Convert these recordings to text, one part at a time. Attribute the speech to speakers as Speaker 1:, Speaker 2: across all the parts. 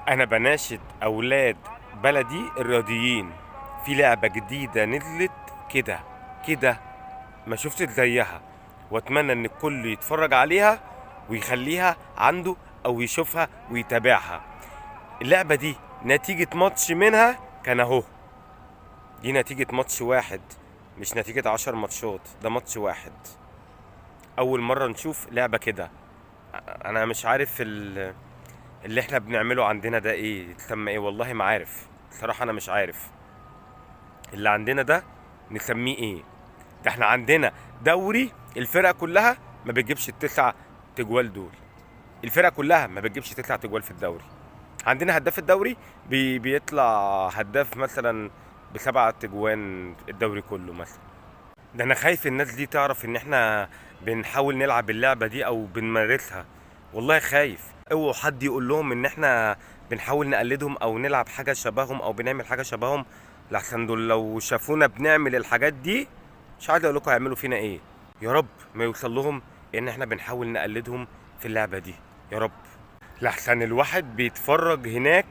Speaker 1: انا بناشد اولاد بلدي الرياضيين في لعبة جديدة نزلت كده كده، ما شفتش زيها، واتمنى ان الكل يتفرج عليها ويخليها عنده او يشوفها ويتابعها. اللعبة دي نتيجة ماتش منها كان اهو، دي نتيجة ماتش واحد، مش نتيجة 10 ماتشات، ده ماتش واحد. اول مرة نشوف لعبة كده. انا مش عارف اللي احنا بنعمله عندنا ده ايه يتسمى ايه، والله ما عارف بصراحة، انا مش عارف اللي عندنا ده نسميه ايه. ده احنا عندنا دوري الفرق كلها ما بتجيبش ال9 تجوال دول، الفرق كلها ما بتجيبش 9 تجوال في الدوري. عندنا هداف الدوري بيطلع هداف مثلا ب7 تجوان الدوري كله مثلا. ده انا خايف الناس دي تعرف ان احنا بنحاول نلعب اللعبة دي او بنمارسها، والله خايف. اوعوا حد يقول لهم ان احنا بنحاول نقلدهم او نلعب حاجة شبههم او بنعمل حاجة شبههم، لحسن دول لو شافونا بنعمل الحاجات دي مش عايز اقول لكم هيعملوا فينا ايه. يا رب ما يوصل لهم ان احنا بنحاول نقلدهم في اللعبة دي، يا رب. لحسن الواحد بيتفرج هناك،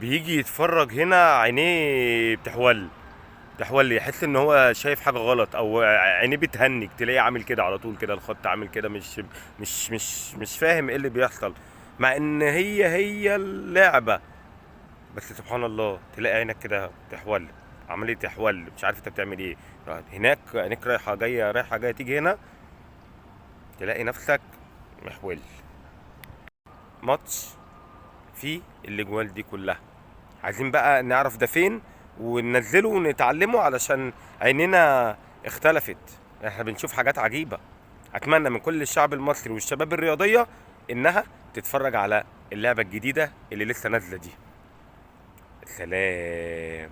Speaker 1: بيجي يتفرج هنا عينيه بتحول يحس ان هو شايف حاجه غلط، او عينيه بتهنج، تلاقيه عامل كده على طول، كده الخط عامل كده، مش فاهم ايه اللي بيحصل، مع ان هي اللعبه. بس سبحان الله تلاقي عينك كده تحول، عمليه تحول، مش عارف انت بتعمل ايه. هناك عينيك رايحه جايه رايحه جايه، تيجي هنا تلاقي نفسك محول. ماتش فيه الاجوال دي كلها، عايزين بقى نعرف ده فين وننزله ونتعلمه، علشان عيننا اختلفت، احنا بنشوف حاجات عجيبة. اتمنى من كل الشعب المصري والشباب الرياضية انها تتفرج على اللعبة الجديدة اللي لسه نازلة دي. سلام.